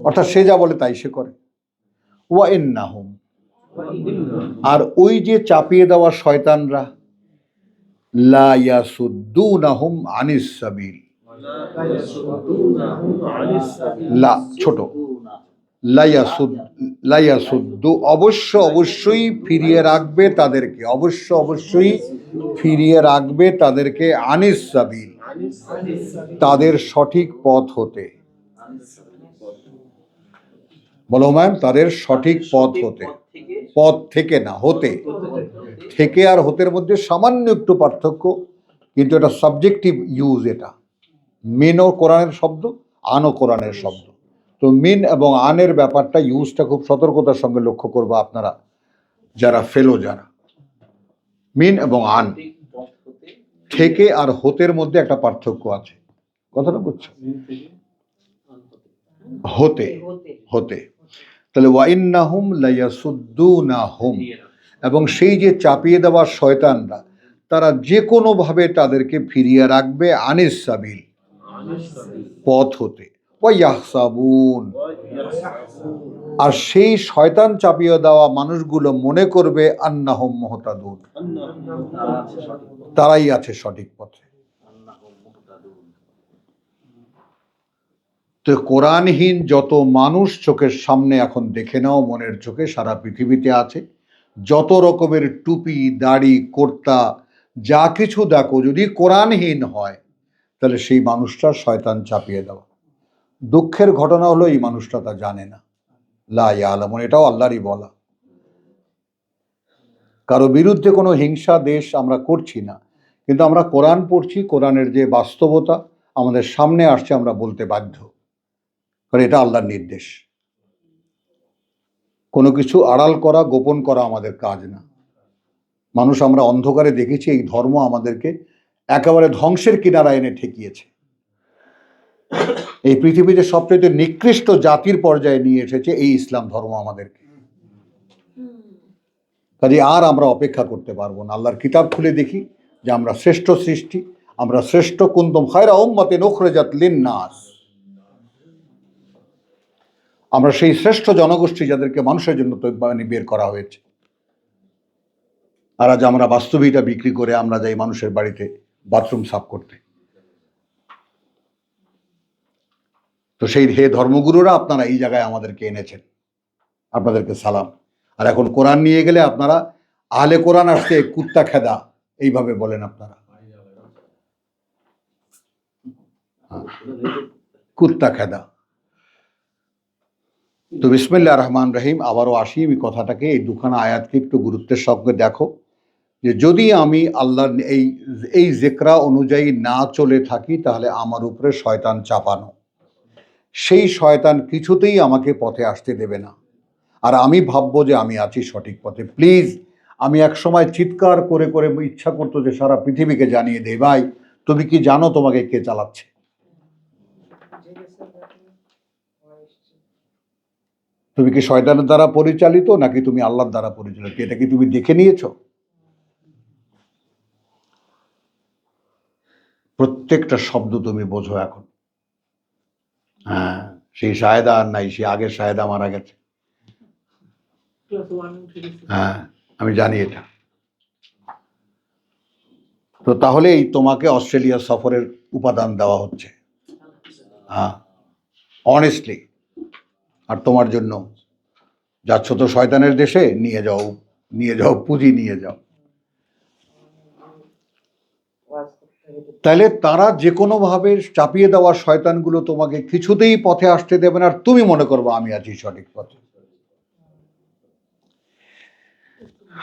অর্থাৎ সে যা বলে তাই সে করে। ওয়া ইন্নাহুম, আর ওই যে চাপিয়ে দেওয়া শয়তানরা, লা ইয়াসুদ্দুনাহুম আনিস সাবিল, লা ছোট, লা ইয়াসুদ্দু, অবশ্যই ফিরিয়ে রাখবে তাদেরকে, অবশ্যই ফিরিয়ে রাখবে তাদেরকে, আনিস সাবিল, তাদের সঠিক পথ হতে। বলো ম্যাম, তাদের সঠিক পথ হতে, পথ থেকে না, হতে। থেকে আর হতের মধ্যে সামান্য একটু পার্থক্য, কিন্তু এটা সাবজেক্টিভ ইউজ। এটা মিনও কোরআনের শব্দ, আনও কোরআনের শব্দ। তো মিন এবং আনের ব্যাপারটা ইউজটা খুব সতর্কতার সঙ্গে লক্ষ্য করবো আপনারা যারা ফেলো, যারা মিন এবং আন, থেকে আর হতের মধ্যে একটা পার্থক্য আছে। কথাটা বুঝছো? হতে, হতে। তাহলে ওয়াইন্নাহুম লায়াসুদ্দুনাহুম, এবং সেই যে চাপিয়ে দেওয়া শয়তানরা, তারা যে কোনো ভাবে তাদেরকে ফিরিয়ে রাখবে আনিস সাবিল, পথ হতে। ওয়াইয়াহসাবুন, আর সেই শয়তান চাপিয়ে দেওয়া মানুষগুলো মনে করবে আন্নাহুম মুহতাদুন, তারাই আছে সঠিক পথে। তো কোরআনহীন যত মানুষ চোখের সামনে এখন দেখে নাও, মনের চোখে সারা পৃথিবীতে আছে, যত রকমের টুপি, দাড়ি, কুর্তা, যা কিছু দেখো, যদি কোরআনহীন হয় তাহলে সেই মানুষটা শয়তান চাপিয়ে দেওয়া। দুঃখের ঘটনা হলো এই মানুষটা তা জানে না। লা ইয়ালামুন, এটাও আল্লাহরই বলা। কারো বিরুদ্ধে কোনো হিংসা দেশ আমরা করছি না, কিন্তু আমরা কোরআন পড়ছি, কোরআনের যে বাস্তবতা আমাদের সামনে আসছে আমরা বলতে বাধ্য, কারণ এটা আল্লাহর নির্দেশ। কোনো কিছু আড়াল করা, গোপন করা আমাদের কাজ না। মানুষ আমরা অন্ধকারে দেখেছি, এই ধর্ম আমাদেরকে একেবারে ধ্বংসের কিনারা এনে ঠেকিয়েছে। এই পৃথিবীতে সবচেয়ে নিকৃষ্ট জাতির পর্যায়ে নিয়ে এসেছে এই ইসলাম ধর্ম আমাদেরকে। কাজে আর আমরা অপেক্ষা করতে পারবো না। আল্লাহর কিতাব খুলে দেখি যে আমরা শ্রেষ্ঠ সৃষ্টি, আমরা শ্রেষ্ঠ। কুনতুম খায়রা উম্মাতিন উখরিজাত লিন-নাস, আমরা সেই শ্রেষ্ঠ জনগোষ্ঠী যাদেরকে মানুষের জন্য বের করা হয়েছে। আর আজ আমরা বাস্তবিকটা বিক্রি করে আমরা যাই মানুষের বাড়িতে বাথরুম সাফ করতে। তো সেই হে ধর্মগুরুরা, আপনারা এই জায়গায় আমাদেরকে এনেছেন, আপনাদেরকে সালাম। আর এখন কোরআন নিয়ে গেলে আপনারা আহলে কোরআন আসছে কুত্তা খেদা এইভাবে বলেন আপনারা, কুত্তা খেদা। তো বিসমিল্লাহির রহমানির রহিম, আবারও আসি এই কথাটাকে, এই দুখানা আয়াতকে একটু গুরুত্বের সঙ্গে দেখো, যে যদি আমি আল্লাহর এই জিকরা অনুযায়ী না চলে থাকি তাহলে আমার উপরে শয়তান চাপানো, সেই শয়তান কিছুতেই আমাকে পথে আসতে দেবে না। আর আমি ভাববো যে আমি আছি সঠিক পথে। প্লিজ, আমি এক সময় চিৎকার করে করে ইচ্ছা করতো যে সারা পৃথিবীকে জানিয়ে দেই, ভাই তুমি কি জানো তোমাকে কে চালাচ্ছে? তুমি কি শয়তানের দ্বারা পরিচালিত নাকি তুমি আল্লাহর দ্বারা পরিচালিত? এটা কি তুমি দেখে নিয়েছো? প্রত্যেকটা শব্দ তুমি বোঝো এখন। হ্যাঁ, সেই শাহেদা আর নাই, সে আগের শাহেদা মারা গেছে। হ্যাঁ, আমি জানি এটা। তো তাহলে এই তোমাকে অস্ট্রেলিয়া সফরের উপাদান দেওয়া হচ্ছে, হ্যাঁ, অনেস্টলি। আর তোমার জন্য যাচ্ছ তো শয়তানের দেশে, নিয়ে যাও, নিয়ে যাও পুঁজি, নিয়ে যাও। তাহলে তারা যে কোনো ভাবে চাপিয়ে দেওয়া শয়তানগুলো তোমাকে কিছুতেই পথে আসতে দেবে না, আর তুমি মনে করবো আমি আছি সঠিক পথে।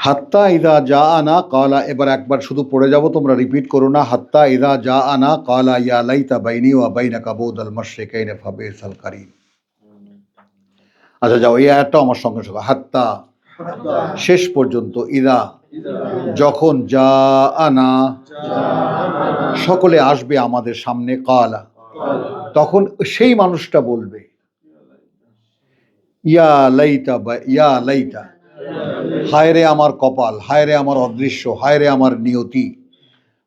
হাত্তা ইদা জা আনা কালা, এবার একবার শুধু পড়ে যাব, তোমরা রিপিট করো না। হাত্তা ইদা জা আনা কালা ইয়া লাইতা বাইনি ওয়া বাইনাকা বুদাল মাশরিকাইন ফাবিসাল কারিন। আচ্ছা যাও, এই আয়াতটা আমার সঙ্গে সঙ্গে, হাত্তা শেষ পর্যন্ত, ইদা যখন, যা আনা সকলে আসবে আমাদের সামনে, কালা তখন সেই মানুষটা বলবে, ইয়া লাইতা, ইয়া লাইতা, হায় রে আমার কপাল, হায় রে আমার অদৃশ্য, হায় রে আমার নিয়তি,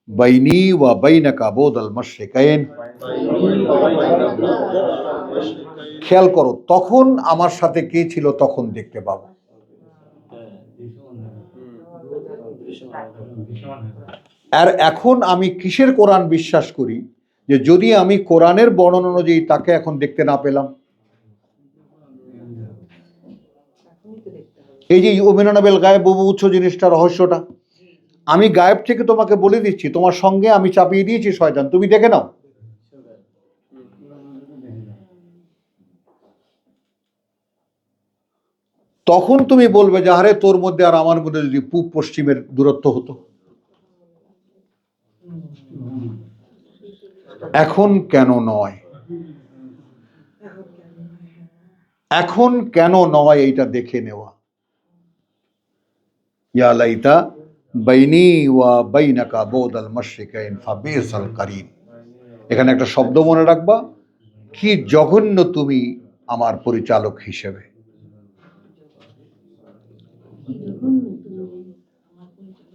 বাইনি ওয়া বাইনাকা বুদাল মাশরিকাইন। খেয়াল করো, তখন আমার সাথে কে ছিল তখন দেখতে পাবো। আর এখন আমি কিসের কোরআন বিশ্বাস করি, যে যদি আমি কোরআনের বর্ণনা অনুযায়ী তাকে এখন দেখতে না পেলাম, এই যে ইউমিনুনা বিল গায়ব, বহু উচ্চ জিনিসটা, রহস্যটা, আমি গায়েব থেকে তোমাকে বলে দিচ্ছি, তোমার সঙ্গে আমি চাপিয়ে দিয়েছি শয়তান, তুমি দেখে নাও। তখন তুমি বলবে যে আরে তোর মধ্যে আর আমার মধ্যে যদি পূব পশ্চিমের দূরত্ব হতো। এখন কেন নয়, এখন কেন নয় এইটা দেখে নেওয়া। ইয়া লাইতা বাইনি ওয়া বাইনাকা বুদাল মাশরিকাইন ফাবিসাল কারীন। এখানে একটা শব্দ মনে রাখবা, কি জঘন্য তুমি আমার পরিচালক হিসেবে।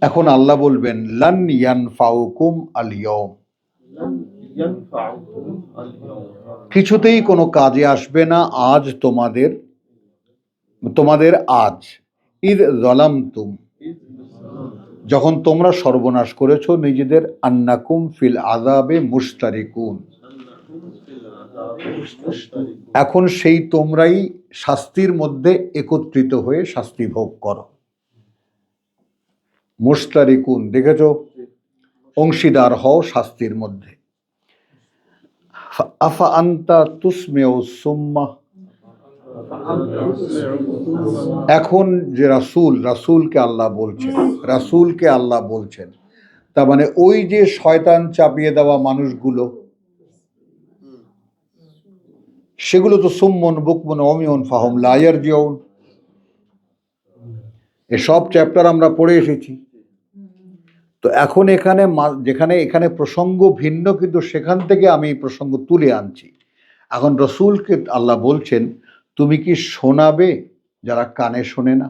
এখন আল্লাহ বলবেন লান ইয়ানফাউকুম আল ইয়াউম, কিছুতেই কোনো কাজে আসবে না আজ তোমাদের, তোমাদের আজ। ইদ যালামতুম, যখন তোমরা সর্বনাশ করেছো নিজেদের, আন্নাকুম ফিল আযাবে মুশতারিকুন, এখন সেই তোমরাই শাস্তির মধ্যে একত্রিত হয়ে শাস্তি ভোগ করো। মুশতারিকুন দেখেছো, অংশীদার হও শাস্তির মধ্যে। আফা আনতা তুসমিউ সুম্মা, এখন যে রাসূলকে আল্লাহ বলছেন, রাসূলকে আল্লাহ বলছেন, তার মানে ওই যে শয়তান চাপিয়ে দেওয়া মানুষগুলো, সেগুলো তো সুম্মুন বুকমুন উমিয়ুন ফাহুম লা ইয়ারজিউন। এসব চ্যাপ্টার আমরা পড়ে এসেছি। তো এখন এখানে যেখানে এখানে প্রসঙ্গ ভিন্ন, কিন্তু সেখান থেকে আমি এই প্রসঙ্গ তুলে আনছি। এখন রসুলকে আল্লাহ বলছেন তুমি কি শোনাবে যারা কানে শোনে না?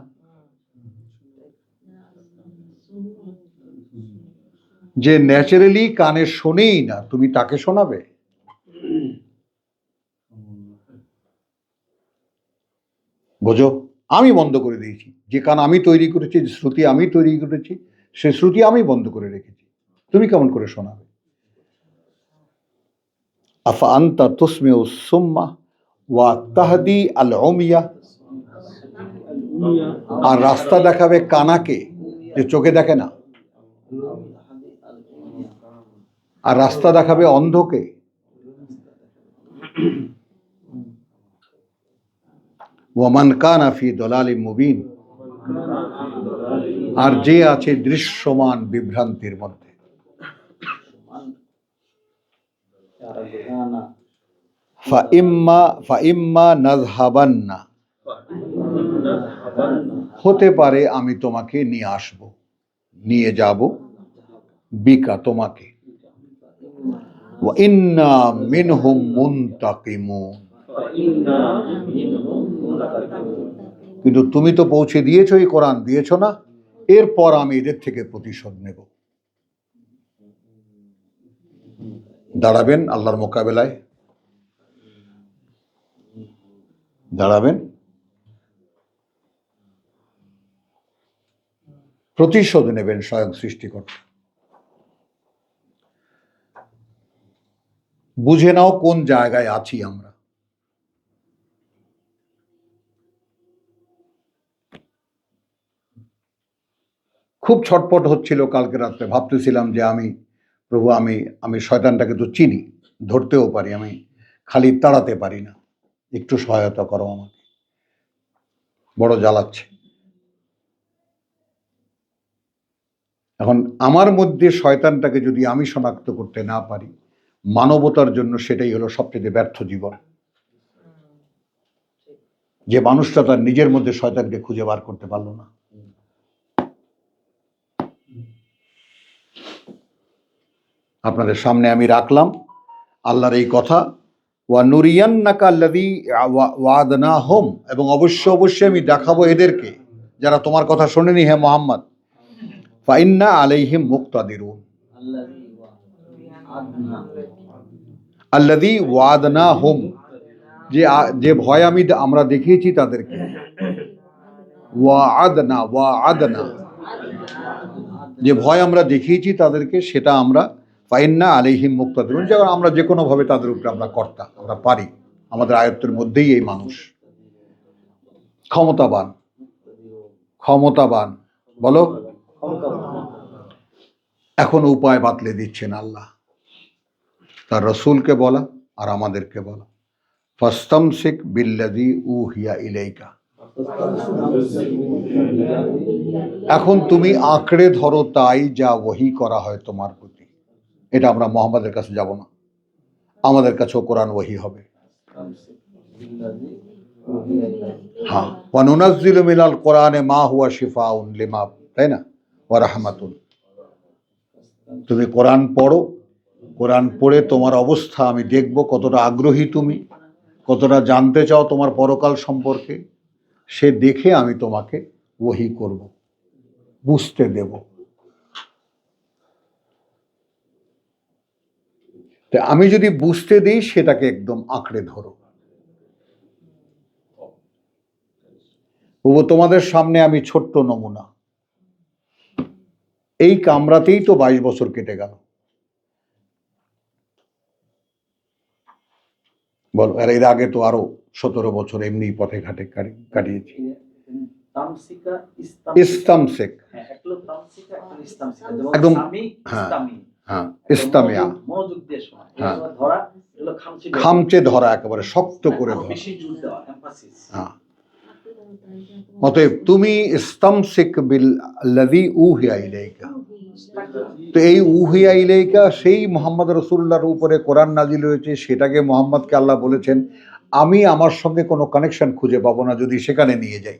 যে ন্যাচারালি কানে শোনেই না, তুমি তাকে শোনাবে? বোঝো, আমি বন্ধ করে দিয়েছি, যে কান আমি তৈরি করেছি, যে শ্রুতি আমি তৈরি করেছি, সে শ্রুতি আমি বন্ধ করে রেখেছি, তুমি কেমন করে শোনাবে? আফা আনতা তুসমিউ সুম্মা ওয়া তাহদি আল উমিয়া, আর রাস্তা দেখাবে কানাকে, যে চোখে দেখে না, আর রাস্তা দেখাবে অন্ধকে। ওয়ামান কানা ফি দালালিম মুবিন, আর যে আছে দৃশ্যমান বিভ্রান্তির মধ্যে। ফাইম্মা নাযহাবান্না, হতে পারে আমি তোমাকে নিয়ে আসব, নিয়ে যাব, বিকা তোমাকে, ওয়া ইন্না মিনহুম মুনতাকিমুন, কিন্তু তুমি তো পৌঁছে দিয়েছো, এই কোরআন দিয়েছো না, এরপর আমি এদের থেকে প্রতিশোধ নেব। দাঁড়াবেন আল্লাহর মোকাবেলায়, দাঁড়াবেন, প্রতিশোধ নেবেন স্বয়ং সৃষ্টিকর্তা। বুঝে নাও কোন জায়গায় আছি আমরা। খুব ছটপট হচ্ছিল কালকে রাত্রে, ভাবতেছিলাম যে প্রভু আমি শয়তানটাকে তো চিনি, ধরতেও পারি, আমি খালি তাড়াতে পারি না, একটু সহায়তা করো আমাকে, বড় জ্বালাচ্ছে। এখন আমার মধ্যে শয়তানটাকে যদি আমি শনাক্ত করতে না পারি, মানবতার জন্য সেটাই হলো সবচেয়ে ব্যর্থ জীবন। যে মানুষটা তার নিজের মধ্যে শয়তানকে খুঁজে বার করতে পারলো না। আপনাদের সামনে আমি রাখলাম আল্লাহর এই কথা, ওয়া নুরিয়ান্নাকা আল্লাযী ওয়া'আদনাহুম, এবং অবশ্যই আমি দেখাবো এদেরকে যারা তোমার কথা শোনেনি হে মুহাম্মদ, ফাইন্না আলাইহিম মুক্তাদিরুন, আল্লাযী ওয়া'আদনাহুম, যে ভয় আমরা দেখিয়েছি তাদেরকে, ওয়া'আদনা, যে ভয় আমরা দেখিয়েছি তাদেরকে, সেটা আমরা ফাইন্না আলাইহিম মুক্তাদিরুন, যেমন আমরা যে কোনো ভাবে তাদের উপরে আমরা কর্তা, আমরা পারি, আমাদের আয়ত্তের মধ্যেই এই মানুষ। ক্ষমতাবান বলো, এখন উপায় বাতলে দিচ্ছেন আল্লাহ, তার রসুলকে বলা আর আমাদেরকে বলা, ফাস্তামসিক বিল্লাযী উহিয়া ইলাইকা। এখন তুমি আঁকড়ে ধরো তাই যা ওহী করা হয় তোমার প্রতি। এটা আমরা মুহাম্মাদের কাছে যাব না, আমাদের কাছেও কোরআন ওহী হবে। হ্যাঁ, ওয়া নুনাজ্জিলু মিনাল কোরআনে মা হুয়া শিফাউন লিমা, তাই না, ওয়া রাহমাতুন। তুমি কোরআন পড়ো, কোরআন পড়ে তোমার অবস্থা আমি দেখব, কতটা আগ্রহী তুমি, কতটা জানতে চাও তোমার পরকাল সম্পর্কে, সে দেখে আমি তোমাকে ওহী করব, বুঝতে দেব। তা আমি যদি বুঝতে দিই, সেটাকে একদম আঁকড়ে ধরো। তবু তোমাদের সামনে আমি ছোট্ট নমুনা। এই কামরাতেই তো 22 বছর কেটে গেল, বলো। আর এর আগে তো আরো 17 বছর এমনি পথে ঘাটে কাটিয়েছি। তামসিকা ইস্তামসিক, হ্যাঁ, একলো তামসিকা একলো ইস্তামসিকা, যেমন একদম, সামি হ্যাঁ ইস্তামি, হ্যাঁ, ইস্তামিয়া, মনোযোগ দিয়ে শোনা, হ্যাঁ, এগুলো ধরা, এগুলো খামচি দেওয়া, খামচে ধরা, একেবারে শক্ত করে আরো ধরা। বেশি জোর দেওয়া, এমফাসিস। হ্যাঁ, অতএব তুমি ইস্তামসিক বিল্লাযী উহিয়া ইলাইকা। তো এই উহিয়া ইলাইকা সেই মুহাম্মদ রাসূলুল্লাহর উপরে কোরআন নাজিল হয়েছে, সেটাকে মুহাম্মদকে আল্লাহ বলেছেন আমি আমার সঙ্গে কোনো কানেকশন খুঁজে পাবো না যদি সেখানে নিয়ে যাই।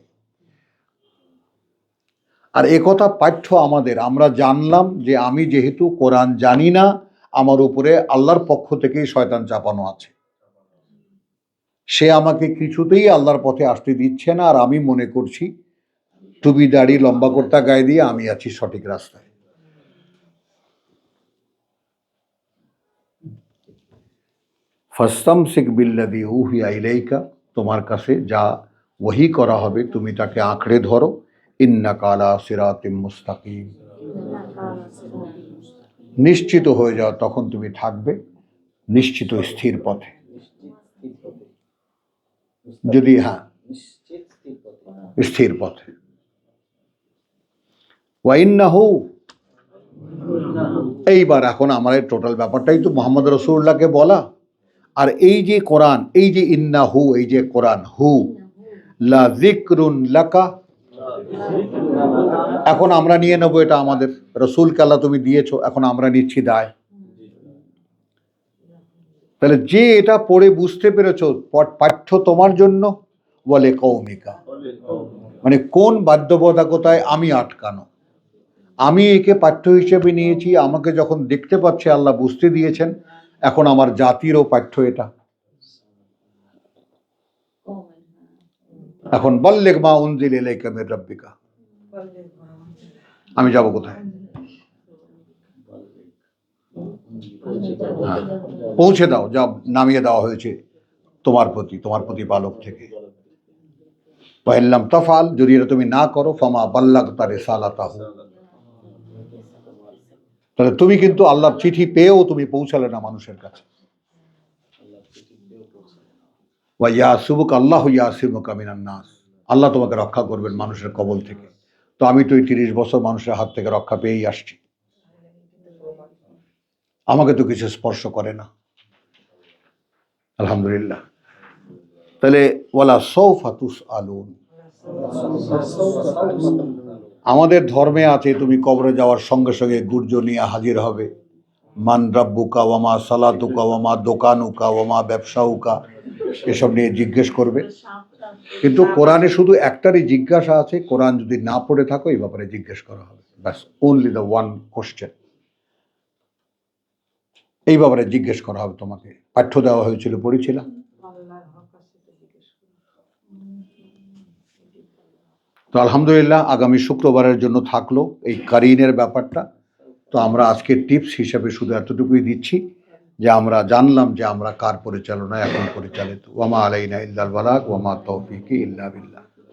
আর একথা পাঠ্য আমাদের, আমরা জানলাম যে আমি যেহেতু কোরআন জানি না, আমার উপরে আল্লাহর পক্ষ থেকেই শয়তান চাপানো আছে, সে আমাকে কিছুতেই আল্লাহর পথে আসতে দিচ্ছে না। আর আমি মনে করছি টুপি দাড়ি লম্বা কর্তা গায়ে দিয়ে আমি আছি সঠিক রাস্তায়। ফাস্তামসিক বিল্লাযী উহিয়া ইলাইকা, তোমার কাছে যা ওহী করা হবে তুমি তাকে আঁকড়ে ধরো। ইন্নাকা আলা সিরাতিম মুস্তাকিম, নিশ্চিত হয়ে যাও, তখন তুমি থাকবে নিশ্চিত স্থির পথে। যদি হ্যাঁ, স্থির পথে। ওয়া ইন্নাহু, এইবার এখন আমার টোটাল ব্যাপারটাই তো মুহাম্মদ রাসূলুল্লাহকে বলা। আর এই যে কোরআন, এই যে ইন্নাহু, এই যে কোরআন, হু লা যিকরুন লাকা, এখন আমরা নিয়ে নেবো এটা আমাদের। রাসূলকে আল্লাহ তুমি দিয়েছো, এখন আমরা নিচ্ছি দায়। তাহলে যে এটা পড়ে বুঝতে পেরেছো পাঠ্য তোমার জন্য, বলে কৌমিকা, মানে কোন বাধ্যবাধকতায় আমি আটকানো, আমি একে পাঠ্য হিসেবে নিয়েছি, আমাকে যখন দেখতে পাচ্ছে আল্লাহ বুঝতে দিয়েছেন, এখন আমার জাতিরও পাঠ্য এটা। এখন বাল্লিগ মা উনজিলা ইলাইকা মির রাব্বিকা, আমি যাব কোথায়? হ্যাঁ, পৌঁছে দাও যা নামিয়ে দেওয়া হয়েছে তোমার প্রতিপালক থেকে। ওয়াইল্লাম তাফআল, যদি এটা তুমি না করো, ফামা বাল্লাগতা রিসালাতাহু, তাহলে তুমি কিন্তু আল্লাহর চিঠি পেয়েও তুমি পৌঁছালে না মানুষের কাছে। ওয়া ইয়াসুবুকা আল্লাহু ইয়াসিমুকা মিনান নাস, আল্লাহ তোমাকে রক্ষা করবেন মানুষের কবল থেকে। তো আমি তো এই 30 বছর মানুষের হাত থেকে রক্ষা পেয়েই আসছি, আমাকে তো কিছু স্পর্শ করে না, আলহামদুলিল্লাহ। তাহলে ওয়ালা সাউফা তুসআলুন, আমাদের ধর্মে আছে তুমি কবরে যাওয়ার সঙ্গে সঙ্গে গুর্জ নিয়ে হাজির হবে। মান রাব্বুকা ওয়ামা সালাতুকা ওয়ামা দোকানুকা ওয়ামা ব্যবসাউকা, এসব নিয়ে জিজ্ঞেস করবে। কিন্তু কোরআনে শুধু একটারই জিজ্ঞাসা আছে, কোরআন যদি না পড়ে থাকো এই ব্যাপারে জিজ্ঞেস করা হবে, ব্যাস, ওনলি দ্য ওয়ান কোশ্চেন, এই ব্যাপারে জিজ্ঞেস করা হবে তোমাকে। পাঠ্য দেওয়া হয়েছিল, পড়েছিলাম। তো আলহামদুলিল্লাহ, আগামী শুক্রবারের জন্য থাকলো এই কারিনের ব্যাপারটা। তো আমরা আজকে টিপস হিসেবে শুধু এতটুকুই দিচ্ছি যে আমরা জানলাম যে আমরা কার পরিচালনায় এখন পরিচালিত। ওয়ামা আলাইনা ইল্লাল বালাগ ওয়ামা তৌফিকি ইল্লা বিল্লাহ।